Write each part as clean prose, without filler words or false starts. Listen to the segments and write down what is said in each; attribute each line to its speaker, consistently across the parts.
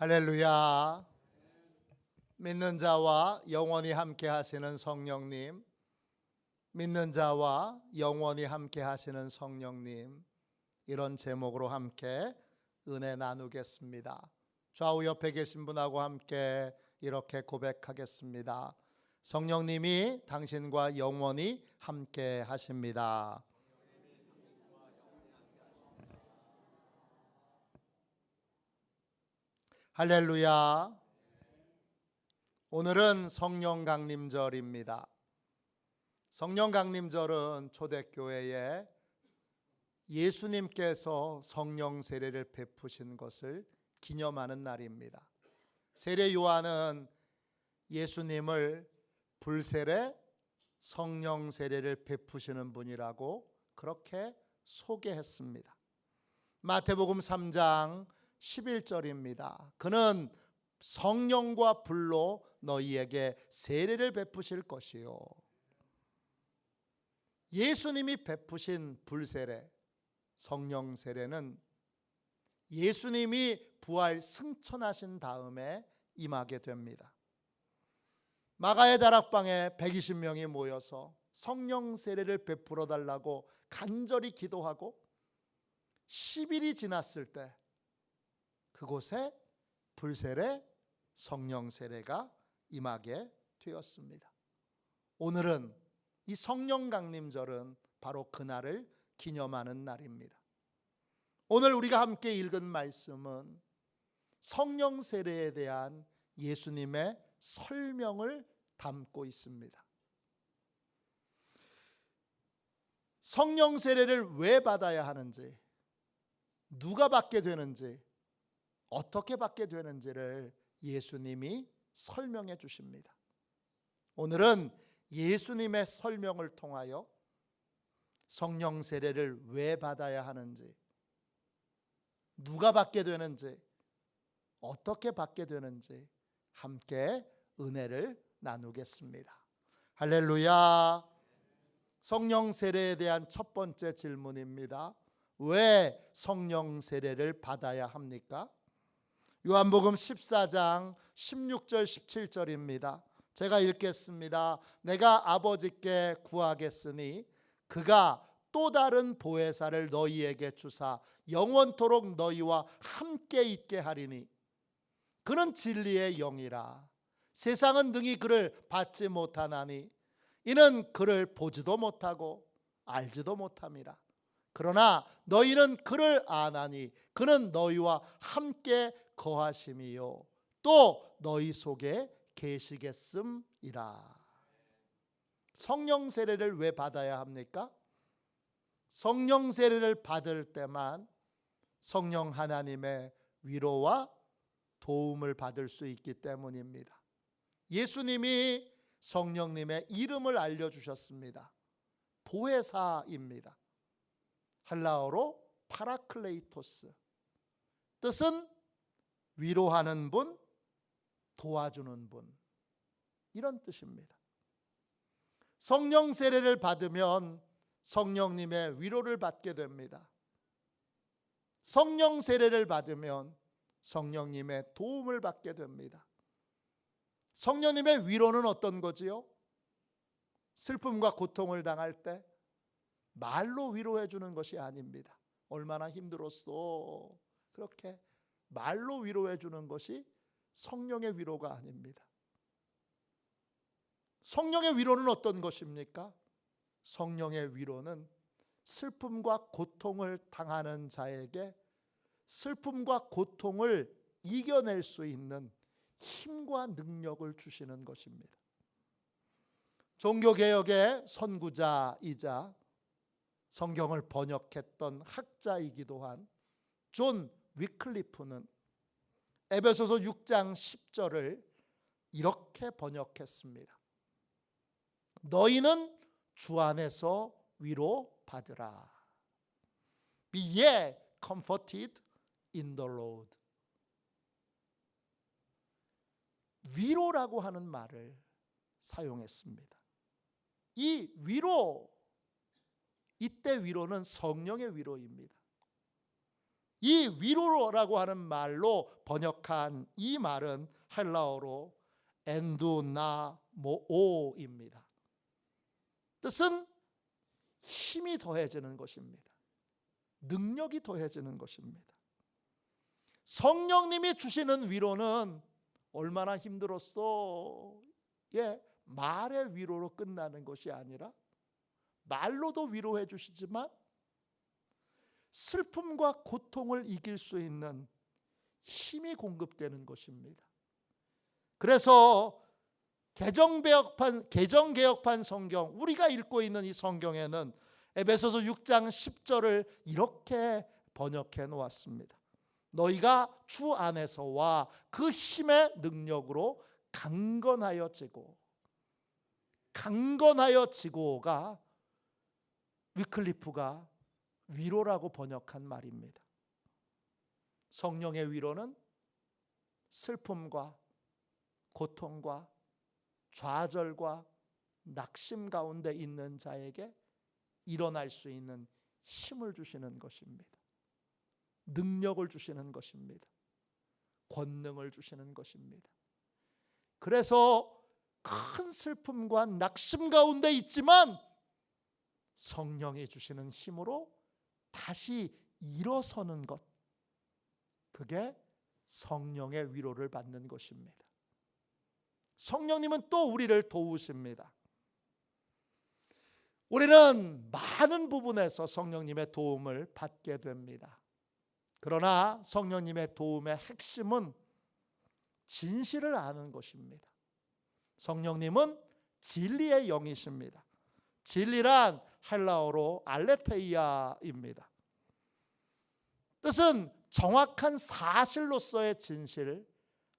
Speaker 1: 할렐루야. 믿는 자와 영원히 함께 하시는 성령님, 믿는 자와 영원히 함께 하시는 성령님, 이런 제목으로 함께 은혜 나누겠습니다. 좌우 옆에 계신 분하고 함께 이렇게 고백하겠습니다. 성령님이 당신과 영원히 함께 하십니다. 할렐루야. 오늘은 성령 강림절입니다. 성령 강림절은 초대교회에 예수님께서 성령 세례를 베푸신 것을 기념하는 날입니다. 세례 요한은 예수님을 불세례, 성령 세례를 베푸시는 분이라고 그렇게 소개했습니다. 마태복음 3장 11절입니다. 그는 성령과 불로 너희에게 세례를 베푸실 것이요. 예수님이 베푸신 불세례, 성령 세례는 예수님이 부활 승천하신 다음에 임하게 됩니다. 마가의 다락방에 120명이 모여서 성령 세례를 베풀어 달라고 간절히 기도하고 10일이 지났을 때 그곳에 불세례, 성령 세례가 임하게 되었습니다. 오늘은 이 성령 강림절은 바로 그날을 기념하는 날입니다. 오늘 우리가 함께 읽은 말씀은 성령 세례에 대한 예수님의 설명을 담고 있습니다. 성령 세례를 왜 받아야 하는지, 누가 받게 되는지, 어떻게 받게 되는지를 예수님이 설명해 주십니다. 오늘은 예수님의 설명을 통하여 성령 세례를 왜 받아야 하는지, 누가 받게 되는지, 어떻게 받게 되는지 함께 은혜를 나누겠습니다. 할렐루야. 성령 세례에 대한 첫 번째 질문입니다. 왜 성령 세례를 받아야 합니까? 요한복음 14장 16절 17절입니다. 제가 읽겠습니다. 내가 아버지께 구하겠으니 그가 또 다른 보혜사를 너희에게 주사 영원토록 너희와 함께 있게 하리니 그는 진리의 영이라. 세상은 능히 그를 받지 못하나니 이는 그를 보지도 못하고 알지도 못함이라. 그러나 너희는 그를 아나니 그는 너희와 함께 거하심이요 또 너희 속에 계시겠음이라. 성령 세례를 왜 받아야 합니까? 성령 세례를 받을 때만 성령 하나님의 위로와 도움을 받을 수 있기 때문입니다. 예수님이 성령님의 이름을 알려주셨습니다. 보혜사입니다. 헬라어로 파라클레이토스, 뜻은 위로하는 분, 도와주는 분, 이런 뜻입니다. 성령 세례를 받으면 성령님의 위로를 받게 됩니다. 성령 세례를 받으면 성령님의 도움을 받게 됩니다. 성령님의 위로는 어떤 거지요? 슬픔과 고통을 당할 때 말로 위로해 주는 것이 아닙니다. 얼마나 힘들었어, 그렇게 말로 위로해 주는 것이 성령의 위로가 아닙니다. 성령의 위로는 어떤 것입니까? 성령의 위로는 슬픔과 고통을 당하는 자에게 슬픔과 고통을 이겨낼 수 있는 힘과 능력을 주시는 것입니다. 종교개혁의 선구자이자 성경을 번역했던 학자이기도 한 존 위클리프는 에베소서 6장 10절을 이렇게 번역했습니다. 너희는 주 안에서 위로 받으라. Be ye comforted in the Lord. 위로라고 하는 말을 사용했습니다. 이 위로, 이때 위로는 성령의 위로입니다. 이 위로라고 하는 말로 번역한 이 말은 헬라어로 엔두나모오입니다. 뜻은 힘이 더해지는 것입니다. 능력이 더해지는 것입니다. 성령님이 주시는 위로는 얼마나 힘들었어? 말의 위로로 끝나는 것이 아니라 말로도 위로해 주시지만 슬픔과 고통을 이길 수 있는 힘이 공급되는 것입니다. 그래서 개정개혁판 성경, 우리가 읽고 있는 이 성경에는 에베소서 6장 10절을 이렇게 번역해 놓았습니다. 너희가 주 안에서와 그 힘의 능력으로 강건하여 지고가 위클리프가 위로라고 번역한 말입니다. 성령의 위로는 슬픔과 고통과 좌절과 낙심 가운데 있는 자에게 일어날 수 있는 힘을 주시는 것입니다. 능력을 주시는 것입니다. 권능을 주시는 것입니다. 그래서 큰 슬픔과 낙심 가운데 있지만 성령이 주시는 힘으로 다시 일어서는 것, 그게 성령의 위로를 받는 것입니다. 성령님은 또 우리를 도우십니다. 우리는 많은 부분에서 성령님의 도움을 받게 됩니다. 그러나 성령님의 도움의 핵심은 진실을 아는 것입니다. 성령님은 진리의 영이십니다. 진리란 헬라어로 알레테이아입니다. 뜻은 정확한 사실로서의 진실,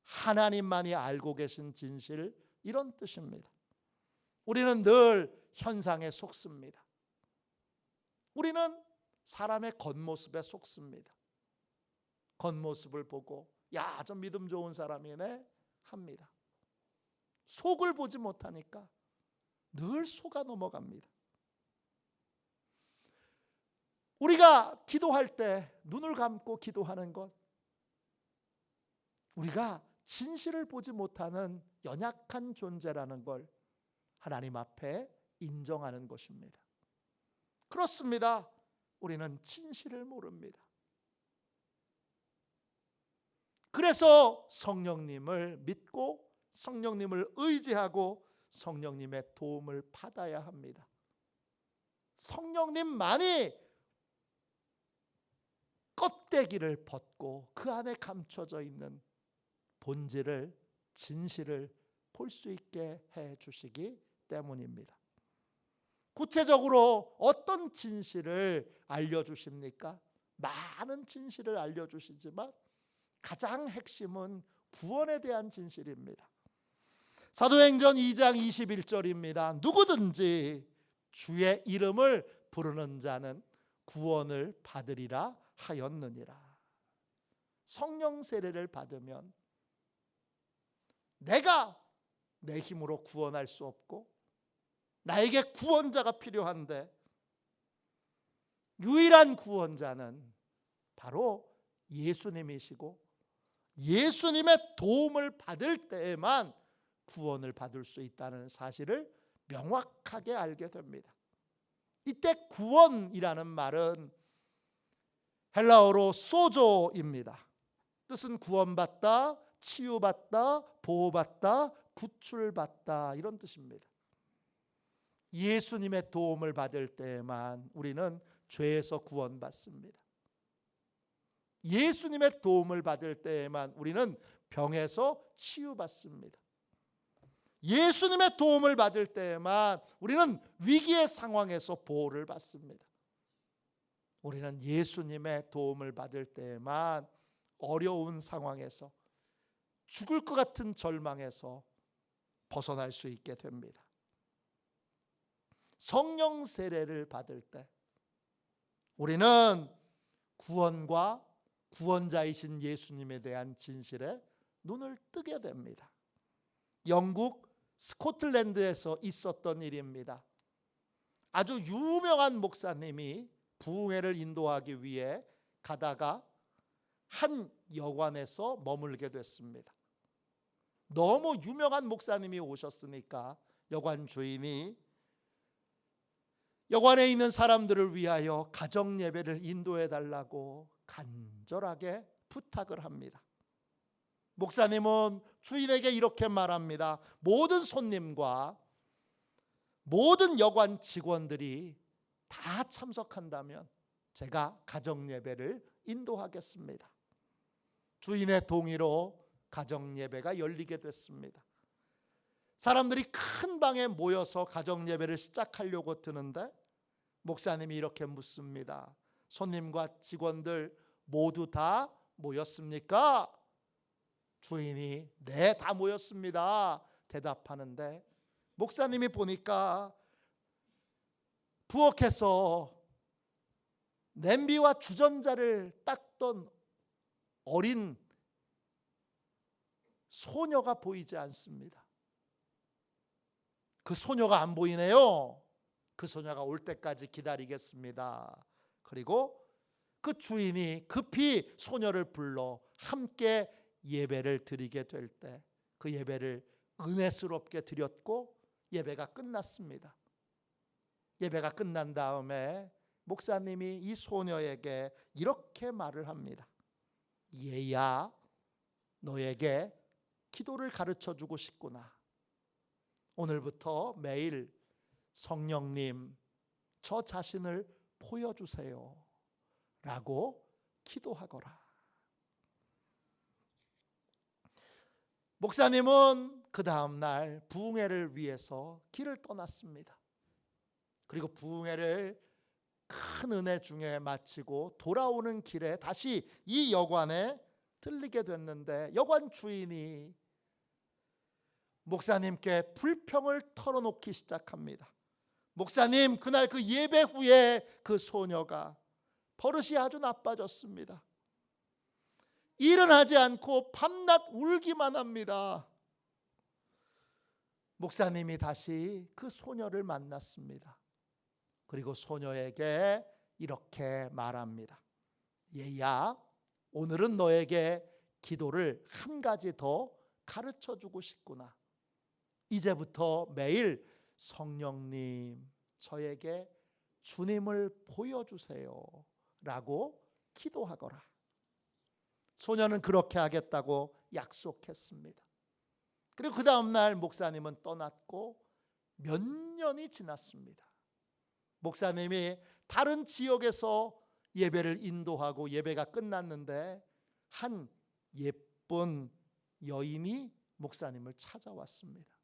Speaker 1: 하나님만이 알고 계신 진실, 이런 뜻입니다. 우리는 늘 현상에 속습니다. 우리는 사람의 겉모습에 속습니다. 겉모습을 보고 야, 저 믿음 좋은 사람이네 합니다. 속을 보지 못하니까 늘 속아 넘어갑니다. 우리가 기도할 때 눈을 감고 기도하는 것, 우리가 진실을 보지 못하는 연약한 존재라는 걸 하나님 앞에 인정하는 것입니다. 그렇습니다. 우리는 진실을 모릅니다. 그래서 성령님을 믿고 성령님을 의지하고 성령님의 도움을 받아야 합니다. 성령님만이 껍데기를 벗고 그 안에 감춰져 있는 본질을, 진실을 볼 수 있게 해 주시기 때문입니다. 구체적으로 어떤 진실을 알려주십니까? 많은 진실을 알려주시지만 가장 핵심은 구원에 대한 진실입니다. 사도행전 2장 21절입니다. 누구든지 주의 이름을 부르는 자는 구원을 받으리라 하였느니라. 성령 세례를 받으면 내가 내 힘으로 구원할 수 없고 나에게 구원자가 필요한데 유일한 구원자는 바로 예수님이시고 예수님의 도움을 받을 때에만 구원을 받을 수 있다는 사실을 명확하게 알게 됩니다. 이때 구원이라는 말은 헬라어로 소조입니다. 뜻은 구원받다, 치유받다, 보호받다, 구출받다, 이런 뜻입니다. 예수님의 도움을 받을 때에만 우리는 죄에서 구원받습니다. 예수님의 도움을 받을 때에만 우리는 병에서 치유받습니다. 예수님의 도움을 받을 때에만 우리는 위기의 상황에서 보호를 받습니다. 우리는 예수님의 도움을 받을 때에만 어려운 상황에서, 죽을 것 같은 절망에서 벗어날 수 있게 됩니다. 성령 세례를 받을 때 우리는 구원과 구원자이신 예수님에 대한 진실에 눈을 뜨게 됩니다. 영국 스코틀랜드에서 있었던 일입니다. 아주 유명한 목사님이 부흥회를 인도하기 위해 가다가 한 여관에서 머물게 됐습니다. 너무 유명한 목사님이 오셨으니까 여관 주인이 여관에 있는 사람들을 위하여 가정 예배를 인도해 달라고 간절하게 부탁을 합니다. 목사님은 주인에게 이렇게 말합니다. 모든 손님과 모든 여관 직원들이 다 참석한다면 제가 가정 예배를 인도하겠습니다. 주인의 동의로 가정 예배가 열리게 됐습니다. 사람들이 큰 방에 모여서 가정 예배를 시작하려고 드는데 목사님이 이렇게 묻습니다. 손님과 직원들 모두 다 모였습니까? 주인이 네, 다 모였습니다 대답하는데 목사님이 보니까 부엌에서 냄비와 주전자를 닦던 어린 소녀가 보이지 않습니다. 그 소녀가 안 보이네요. 그 소녀가 올 때까지 기다리겠습니다. 그리고 그 주인이 급히 소녀를 불러 함께 예배를 드리게 될 때 그 예배를 은혜스럽게 드렸고 예배가 끝났습니다. 예배가 끝난 다음에 목사님이 이 소녀에게 이렇게 말을 합니다. 얘야, 너에게 기도를 가르쳐 주고 싶구나. 오늘부터 매일 성령님 저 자신을 보여주세요 라고 기도하거라. 목사님은 그 다음날 부흥회를 위해서 길을 떠났습니다. 그리고 부흥회를 큰 은혜 중에 마치고 돌아오는 길에 다시 이 여관에 들리게 됐는데 여관 주인이 목사님께 불평을 털어놓기 시작합니다. 목사님, 그날 그 예배 후에 그 소녀가 버릇이 아주 나빠졌습니다. 일은 하지 않고 밤낮 울기만 합니다. 목사님이 다시 그 소녀를 만났습니다. 그리고 소녀에게 이렇게 말합니다. 얘야, 오늘은 너에게 기도를 한 가지 더 가르쳐 주고 싶구나. 이제부터 매일 성령님 저에게 주님을 보여주세요 라고 기도하거라. 소녀는 그렇게 하겠다고 약속했습니다. 그리고 그 다음날 목사님은 떠났고 몇 년이 지났습니다. 목사님이 다른 지역에서 예배를 인도하고 예배가 끝났는데 한 예쁜 여인이 목사님을 찾아왔습니다.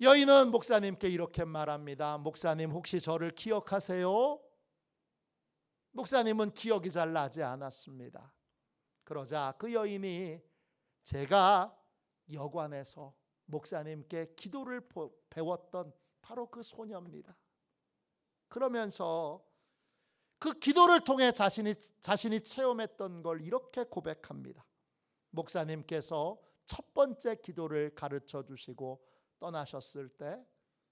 Speaker 1: 여인은 목사님께 이렇게 말합니다. 목사님, 혹시 저를 기억하세요? 목사님은 기억이 잘 나지 않았습니다. 그러자 그 여인이 제가 여관에서 목사님께 기도를 배웠던 바로 그 소녀입니다. 그러면서 그 기도를 통해 자신이 체험했던 걸 이렇게 고백합니다. 목사님께서 첫 번째 기도를 가르쳐 주시고 떠나셨을 때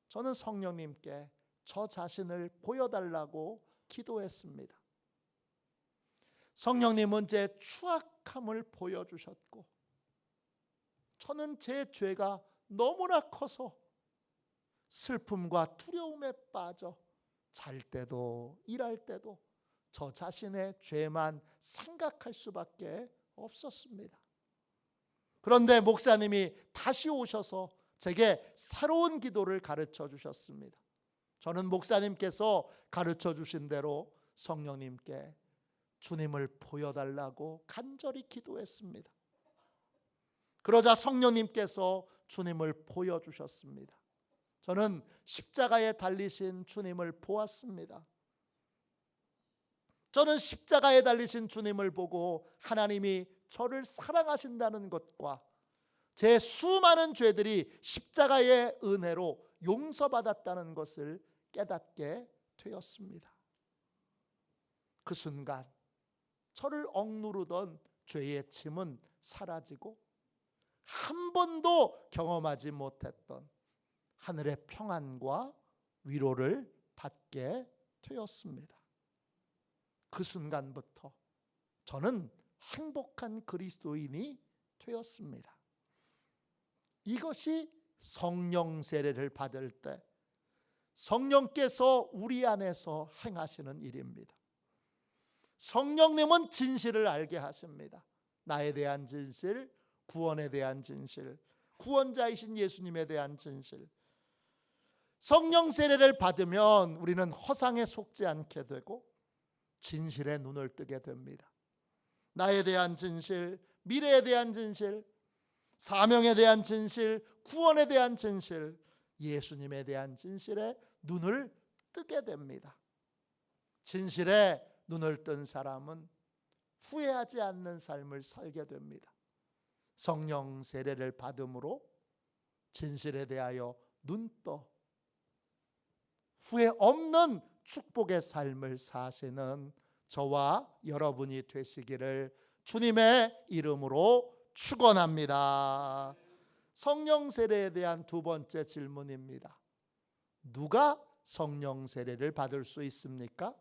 Speaker 1: 저는 성령님께 저 자신을 보여달라고 기도했습니다. 성령님은 제 추악함을 보여주셨고 저는 제 죄가 너무나 커서 슬픔과 두려움에 빠져 잘 때도 일할 때도 저 자신의 죄만 생각할 수밖에 없었습니다. 그런데 목사님이 다시 오셔서 제게 새로운 기도를 가르쳐 주셨습니다. 저는 목사님께서 가르쳐 주신 대로 성령님께 주님을 보여달라고 간절히 기도했습니다. 그러자 성령님께서 주님을 보여주셨습니다. 저는 십자가에 달리신 주님을 보았습니다. 저는 십자가에 달리신 주님을 보고 하나님이 저를 사랑하신다는 것과 제 수많은 죄들이 십자가의 은혜로 용서받았다는 것을 깨닫게 되었습니다. 그 순간 저를 억누르던 죄의 짐은 사라지고 한 번도 경험하지 못했던 하늘의 평안과 위로를 받게 되었습니다. 그 순간부터 저는 행복한 그리스도인이 되었습니다. 이것이 성령 세례를 받을 때 성령께서 우리 안에서 행하시는 일입니다. 성령님은 진실을 알게 하십니다. 나에 대한 진실, 구원에 대한 진실, 구원자이신 예수님에 대한 진실. 성령 세례를 받으면 우리는 허상에 속지 않게 되고 진실의 눈을 뜨게 됩니다. 나에 대한 진실, 미래에 대한 진실, 사명에 대한 진실, 구원에 대한 진실, 예수님에 대한 진실에 눈을 뜨게 됩니다. 진실에 눈을 뜬 사람은 후회하지 않는 삶을 살게 됩니다. 성령 세례를 받음으로 진실에 대하여 눈떠 후회 없는 축복의 삶을 사시는 저와 여러분이 되시기를 주님의 이름으로 축원합니다. 성령 세례에 대한 두 번째 질문입니다. 누가 성령 세례를 받을 수 있습니까?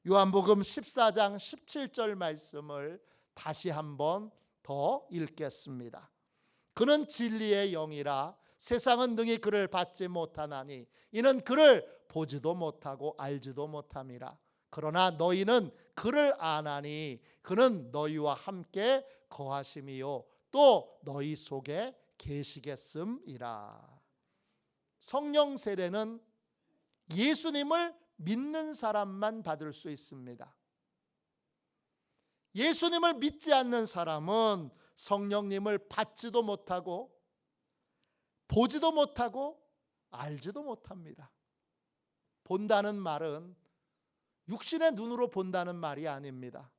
Speaker 1: 요한복음 14장 17절 말씀을 다시 한번 더 읽겠습니다. 그는 진리의 영이라 세상은 능히 그를 받지 못하나니 이는 그를 보지도 못하고 알지도 못함이라. 그러나 너희는 그를 아나니 그는 너희와 함께 거하심이요 또 너희 속에 계시겠음이라. 성령 세례는 예수님을 믿는 사람만 받을 수 있습니다. 예수님을 믿지 않는 사람은 성령님을 받지도 못하고 보지도 못하고 알지도 못합니다. 본다는 말은 육신의 눈으로 본다는 말이 아닙니다.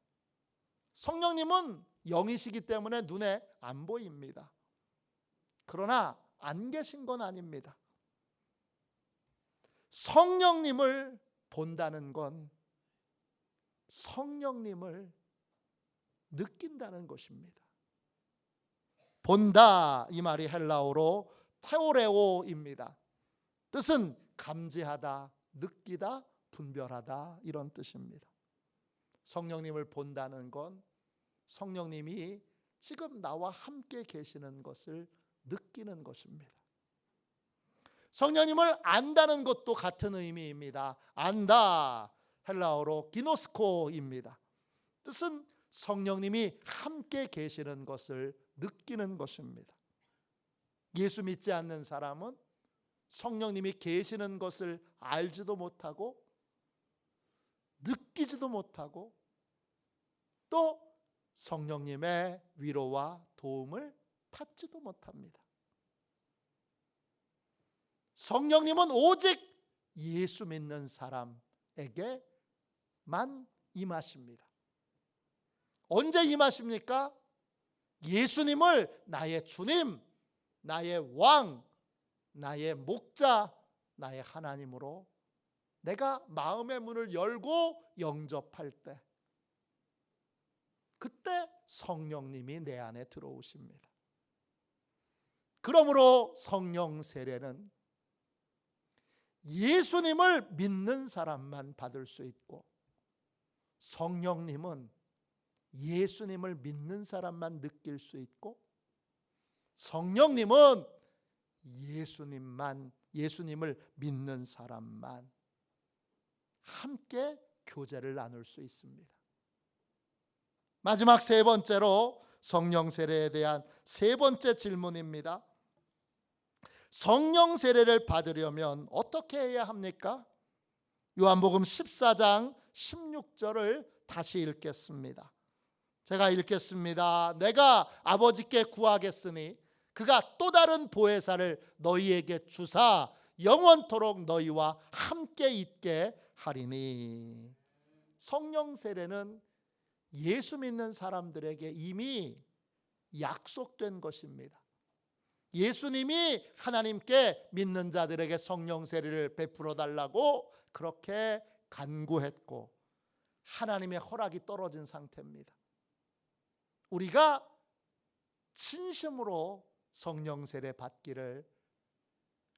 Speaker 1: 성령님은 영이시기 때문에 눈에 안 보입니다. 그러나 안 계신 건 아닙니다. 성령님을 본다는 건 성령님을 느낀다는 것입니다. 본다 이 말이 헬라어로 테오레오입니다. 뜻은 감지하다, 느끼다, 분별하다 이런 뜻입니다. 성령님을 본다는 건 성령님이 지금 나와 함께 계시는 것을 느끼는 것입니다. 성령님을 안다는 것도 같은 의미입니다. 안다 헬라어로 기노스코입니다. 뜻은 성령님이 함께 계시는 것을 느끼는 것입니다. 예수 믿지 않는 사람은 성령님이 계시는 것을 알지도 못하고 느끼지도 못하고 또 성령님의 위로와 도움을 받지도 못합니다. 성령님은 오직 예수 믿는 사람에게만 임하십니다. 언제 임하십니까? 예수님을 나의 주님, 나의 왕, 나의 목자, 나의 하나님으로 내가 마음의 문을 열고 영접할 때, 그때 성령님이 내 안에 들어오십니다. 그러므로 성령 세례는 예수님을 믿는 사람만 받을 수 있고 성령님은 예수님을 믿는 사람만 느낄 수 있고 성령님은 예수님을 믿는 사람만 함께 교제를 나눌 수 있습니다. 마지막 세 번째로 성령 세례에 대한 세 번째 질문입니다. 성령 세례를 받으려면 어떻게 해야 합니까? 요한복음 14장 16절을 다시 읽겠습니다. 제가 읽겠습니다. 내가 아버지께 구하겠으니 그가 또 다른 보혜사를 너희에게 주사 영원토록 너희와 함께 있게 하리니. 성령 세례는 예수 믿는 사람들에게 이미 약속된 것입니다. 예수님이 하나님께 믿는 자들에게 성령 세례를 베풀어 달라고 그렇게 간구했고 하나님의 허락이 떨어진 상태입니다. 우리가 진심으로 성령 세례 받기를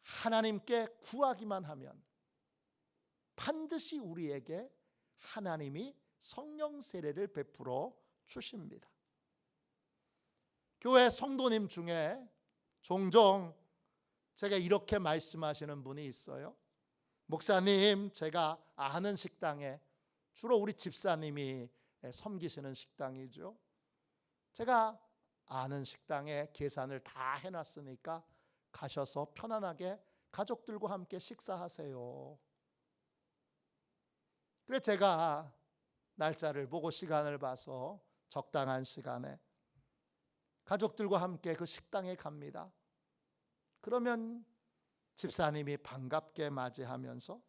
Speaker 1: 하나님께 구하기만 하면 반드시 우리에게 하나님이 성령 세례를 베풀어 주십니다. 교회 성도님 중에 종종 제가 이렇게 말씀하시는 분이 있어요. 목사님, 제가 아는 식당에, 주로 우리 집사님이 섬기시는 식당이죠, 제가 아는 식당에 계산을 다 해놨으니까 가셔서 편안하게 가족들과 함께 식사하세요. 그래 제가 날짜를 보고 시간을 봐서 적당한 시간에 가족들과 함께 그 식당에 갑니다. 그러면 집사님이 반갑게 맞이하면서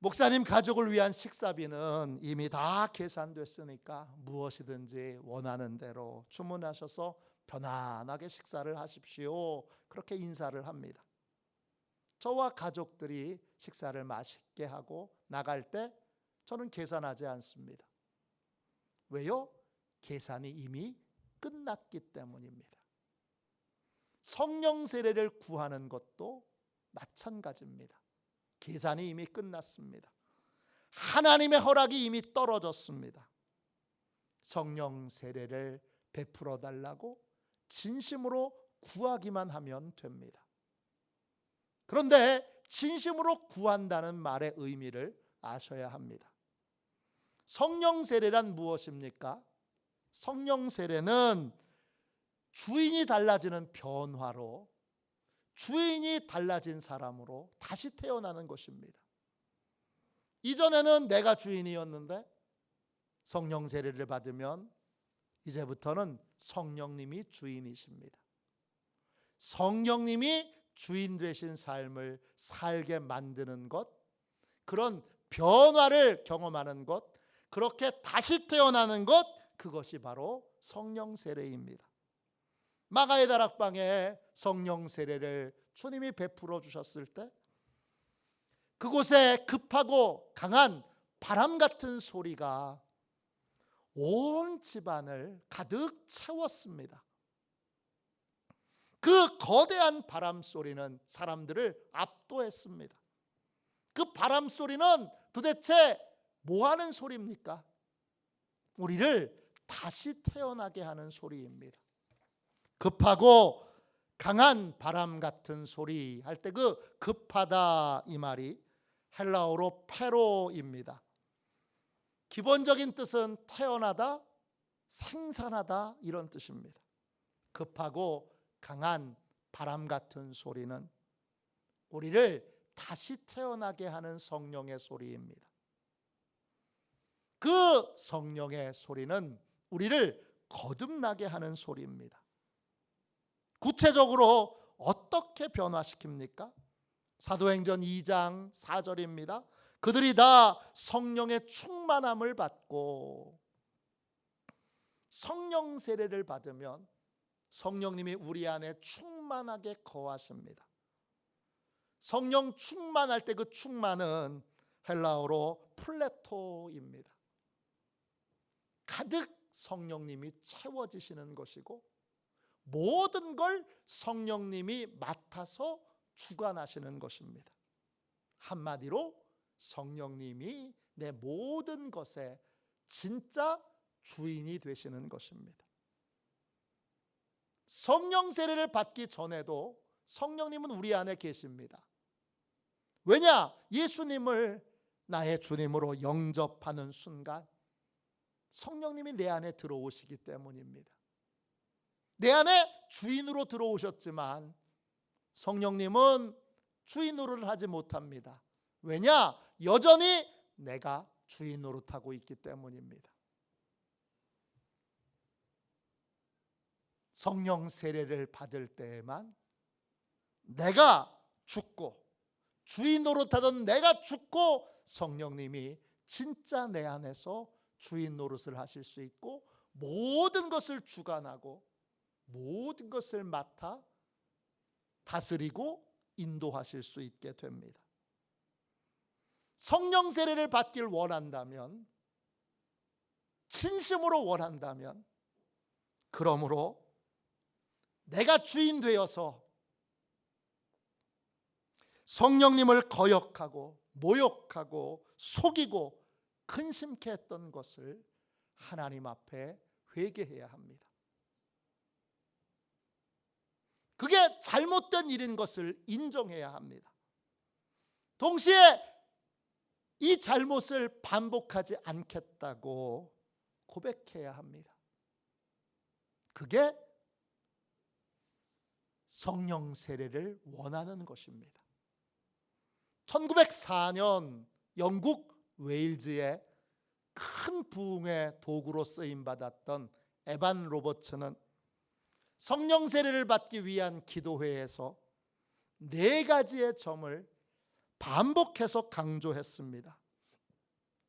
Speaker 1: 목사님 가족을 위한 식사비는 이미 다 계산됐으니까 무엇이든지 원하는 대로 주문하셔서 편안하게 식사를 하십시오, 그렇게 인사를 합니다. 저와 가족들이 식사를 맛있게 하고 나갈 때 저는 계산하지 않습니다. 왜요? 계산이 이미 끝났기 때문입니다. 성령 세례를 구하는 것도 마찬가지입니다. 계산이 이미 끝났습니다. 하나님의 허락이 이미 떨어졌습니다. 성령 세례를 베풀어 달라고 진심으로 구하기만 하면 됩니다. 그런데 진심으로 구한다는 말의 의미를 아셔야 합니다. 성령 세례란 무엇입니까? 성령 세례는 주인이 달라지는 변화로, 주인이 달라진 사람으로 다시 태어나는 것입니다. 이전에는 내가 주인이었는데 성령 세례를 받으면 이제부터는 성령님이 주인이십니다. 성령님이 주인 되신 삶을 살게 만드는 것, 그런 변화를 경험하는 것, 그렇게 다시 태어나는 것, 그것이 바로 성령 세례입니다. 마가의 다락방에 성령 세례를 주님이 베풀어 주셨을 때 그곳에 급하고 강한 바람 같은 소리가 온 집안을 가득 채웠습니다. 그 거대한 바람 소리는 사람들을 압도했습니다. 그 바람 소리는 도대체 뭐 하는 소리입니까? 우리를 다시 태어나게 하는 소리입니다. 급하고 강한 바람 같은 소리 할 때 그 급하다 이 말이 헬라어로 페로입니다. 기본적인 뜻은 태어나다, 생산하다 이런 뜻입니다. 급하고 강한 바람 같은 소리는 우리를 다시 태어나게 하는 성령의 소리입니다. 그 성령의 소리는 우리를 거듭나게 하는 소리입니다. 구체적으로 어떻게 변화시킵니까? 사도행전 2장 4절입니다. 그들이 다 성령의 충만함을 받고, 성령 세례를 받으면 성령님이 우리 안에 충만하게 거하십니다. 성령 충만할 때 그 충만은 헬라어로 플레토입니다. 가득 성령님이 채워지시는 것이고 모든 걸 성령님이 맡아서 주관하시는 것입니다. 한마디로 성령님이 내 모든 것에 진짜 주인이 되시는 것입니다. 성령 세례를 받기 전에도 성령님은 우리 안에 계십니다. 왜냐? 예수님을 나의 주님으로 영접하는 순간 성령님이 내 안에 들어오시기 때문입니다. 내 안에 주인으로 들어오셨지만 성령님은 주인 노릇을 하지 못합니다. 왜냐? 여전히 내가 주인 노릇하고 있기 때문입니다. 성령 세례를 받을 때에만 내가 죽고, 주인 노릇하던 내가 죽고 성령님이 진짜 내 안에서 주인 노릇을 하실 수 있고 모든 것을 주관하고 모든 것을 맡아 다스리고 인도하실 수 있게 됩니다. 성령 세례를 받길 원한다면, 진심으로 원한다면, 그러므로 내가 주인 되어서 성령님을 거역하고 모욕하고 속이고 근심케 했던 것을 하나님 앞에 회개해야 합니다. 그게 잘못된 일인 것을 인정해야 합니다. 동시에 이 잘못을 반복하지 않겠다고 고백해야 합니다. 그게 성령 세례를 원하는 것입니다. 1904년 영국 웨일즈의 큰 부흥의 도구로 쓰임받았던 에반 로버츠는 성령 세례를 받기 위한 기도회에서 4가지의 점을 반복해서 강조했습니다.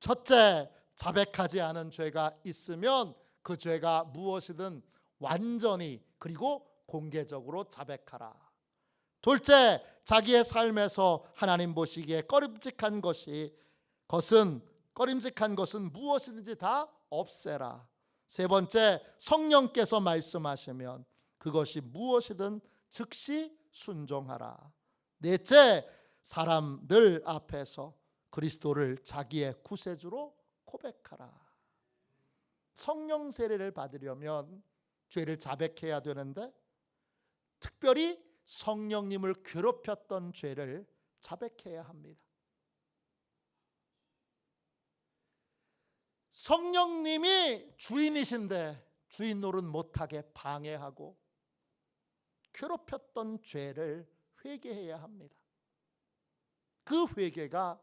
Speaker 1: 첫째, 자백하지 않은 죄가 있으면 그 죄가 무엇이든 완전히 그리고 공개적으로 자백하라. 둘째, 자기의 삶에서 하나님 보시기에 꺼림직한 것은 무엇이든지 다 없애라. 세 번째, 성령께서 말씀하시면 그것이 무엇이든 즉시 순종하라. 넷째, 사람들 앞에서 그리스도를 자기의 구세주로 고백하라. 성령 세례를 받으려면 죄를 자백해야 되는데 특별히 성령님을 괴롭혔던 죄를 자백해야 합니다. 성령님이 주인이신데 주인 노릇 못하게 방해하고 괴롭혔던 죄를 회개해야 합니다. 그 회개가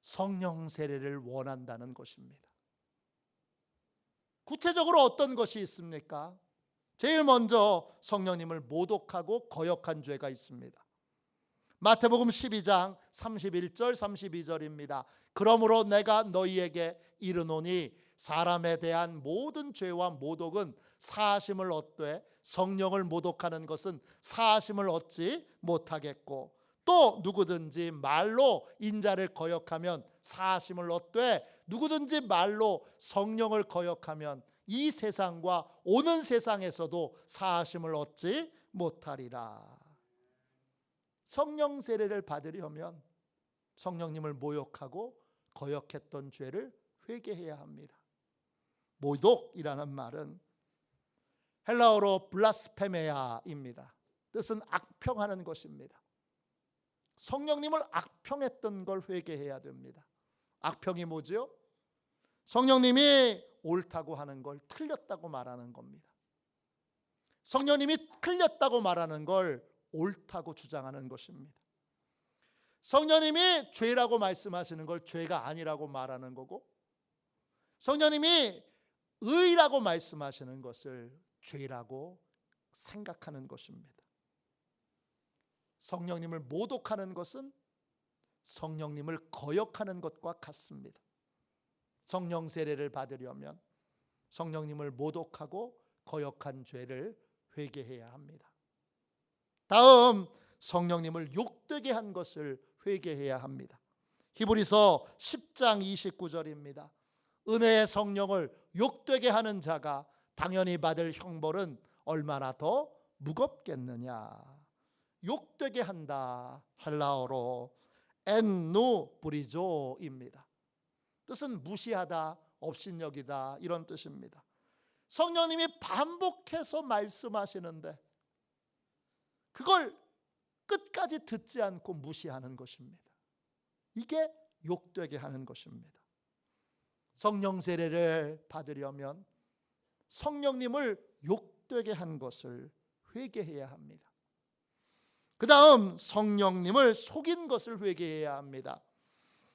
Speaker 1: 성령 세례를 원한다는 것입니다. 구체적으로 어떤 것이 있습니까? 제일 먼저 성령님을 모독하고 거역한 죄가 있습니다. 마태복음 12장 31절 32절입니다. 그러므로 내가 너희에게 이르노니 사람에 대한 모든 죄와 모독은 사하심을 얻되 성령을 모독하는 것은 사하심을 얻지 못하겠고 또 누구든지 말로 인자를 거역하면 사하심을 얻되 누구든지 말로 성령을 거역하면 이 세상과 오는 세상에서도 사하심을 얻지 못하리라. 성령 세례를 받으려면 성령님을 모욕하고 거역했던 죄를 회개해야 합니다. 모독이라는 말은 헬라어로 블라스페메아입니다. 뜻은 악평하는 것입니다. 성령님을 악평했던 걸 회개해야 됩니다. 악평이 뭐죠? 성령님이 옳다고 하는 걸 틀렸다고 말하는 겁니다. 성령님이 틀렸다고 말하는 걸 옳다고 주장하는 것입니다. 성령님이 죄라고 말씀하시는 걸 죄가 아니라고 말하는 거고 성령님이 의라고 말씀하시는 것을 죄라고 생각하는 것입니다. 성령님을 모독하는 것은 성령님을 거역하는 것과 같습니다. 성령 세례를 받으려면 성령님을 모독하고 거역한 죄를 회개해야 합니다. 다음, 성령님을 욕되게 한 것을 회개해야 합니다. 히브리서 10장 29절입니다. 은혜의 성령을 욕되게 하는 자가 당연히 받을 형벌은 얼마나 더 무겁겠느냐. 욕되게 한다, 헬라어로 엔누브리조입니다. 뜻은 무시하다, 업신여기다 이런 뜻입니다. 성령님이 반복해서 말씀하시는데 그걸 끝까지 듣지 않고 무시하는 것입니다. 이게 욕되게 하는 것입니다. 성령 세례를 받으려면 성령님을 욕되게 한 것을 회개해야 합니다. 그 다음, 성령님을 속인 것을 회개해야 합니다.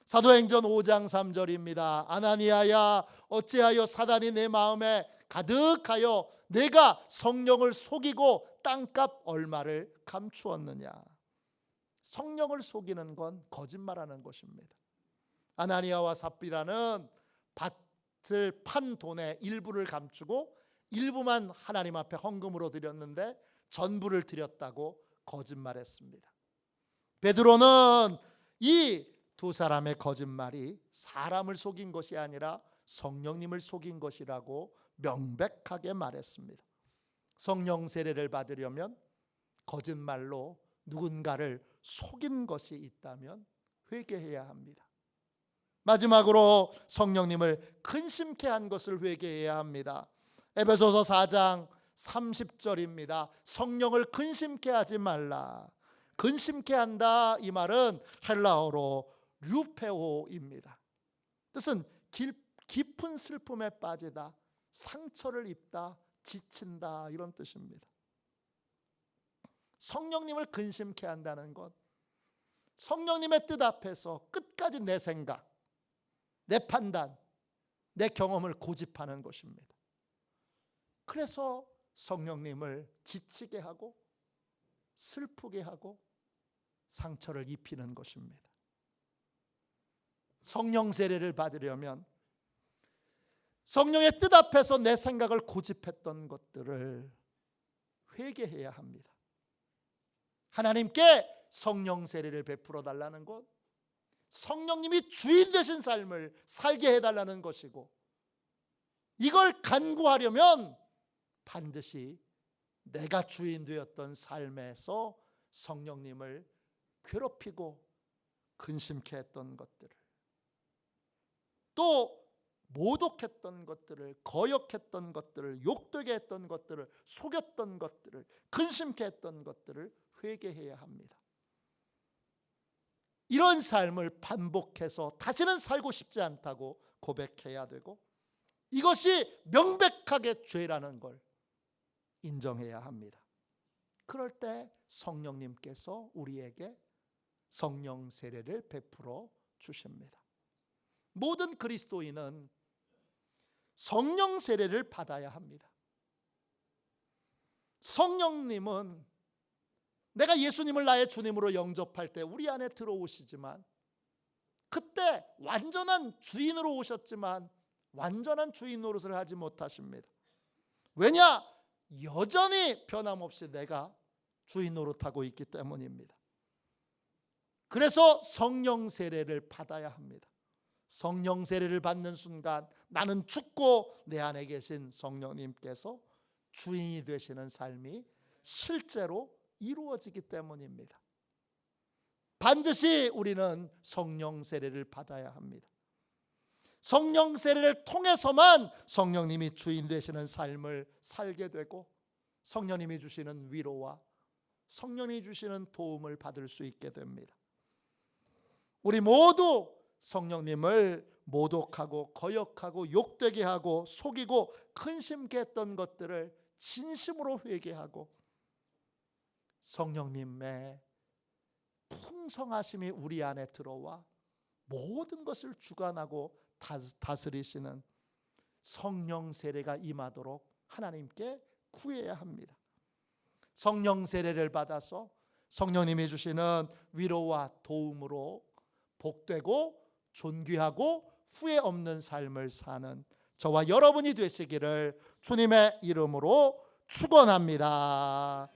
Speaker 1: 사도행전 5장 3절입니다. 아나니아야, 어찌하여 사단이 내 마음에 가득하여 내가 성령을 속이고 땅값 얼마를 감추었느냐. 성령을 속이는 건 거짓말하는 것입니다. 아나니아와 삽비라는 밭을 판 돈의 일부를 감추고 일부만 하나님 앞에 헌금으로 드렸는데 전부를 드렸다고 거짓말했습니다. 베드로는 이 두 사람의 거짓말이 사람을 속인 것이 아니라 성령님을 속인 것이라고 명백하게 말했습니다. 성령 세례를 받으려면 거짓말로 누군가를 속인 것이 있다면 회개해야 합니다. 마지막으로 성령님을 근심케 한 것을 회개해야 합니다. 에베소서 4장 30절입니다. 성령을 근심케 하지 말라. 근심케 한다, 이 말은 헬라어로 류페오입니다. 뜻은 깊은 슬픔에 빠지다, 상처를 입다, 지친다, 이런 뜻입니다. 성령님을 근심케 한다는 것, 성령님의 뜻 앞에서 끝까지 내 생각, 내 판단, 내 경험을 고집하는 것입니다. 그래서 성령님을 지치게 하고 슬프게 하고 상처를 입히는 것입니다. 성령 세례를 받으려면 성령의 뜻 앞에서 내 생각을 고집했던 것들을 회개해야 합니다. 하나님께 성령 세례를 베풀어 달라는 것, 성령님이 주인 되신 삶을 살게 해달라는 것이고, 이걸 간구하려면 반드시 내가 주인 되었던 삶에서 성령님을 괴롭히고 근심케 했던 것들을, 또 모독했던 것들을, 거역했던 것들을, 욕되게 했던 것들을, 속였던 것들을, 근심케 했던 것들을 회개해야 합니다. 이런 삶을 반복해서 다시는 살고 싶지 않다고 고백해야 되고, 이것이 명백하게 죄라는 걸 인정해야 합니다. 그럴 때 성령님께서 우리에게 성령 세례를 베풀어 주십니다. 모든 그리스도인은 성령 세례를 받아야 합니다. 성령님은 내가 예수님을 나의 주님으로 영접할 때 우리 안에 들어오시지만, 그때 완전한 주인으로 오셨지만 완전한 주인 노릇을 하지 못하십니다. 왜냐? 여전히 변함없이 내가 주인 노릇하고 있기 때문입니다. 그래서 성령 세례를 받아야 합니다. 성령 세례를 받는 순간 나는 죽고 내 안에 계신 성령님께서 주인이 되시는 삶이 실제로 이루어지기 때문입니다. 반드시 우리는 성령 세례를 받아야 합니다. 성령 세례를 통해서만 성령님이 주인 되시는 삶을 살게 되고, 성령님이 주시는 위로와 성령이 주시는 도움을 받을 수 있게 됩니다. 우리 모두 성령님을 모독하고 거역하고 욕되게 하고 속이고 근심케 했던 것들을 진심으로 회개하고, 성령님의 풍성하심이 우리 안에 들어와 모든 것을 주관하고 다스리시는 성령 세례가 임하도록 하나님께 구해야 합니다. 성령 세례를 받아서 성령님이 주시는 위로와 도움으로 복되고 존귀하고 후회 없는 삶을 사는 저와 여러분이 되시기를 주님의 이름으로 축원합니다.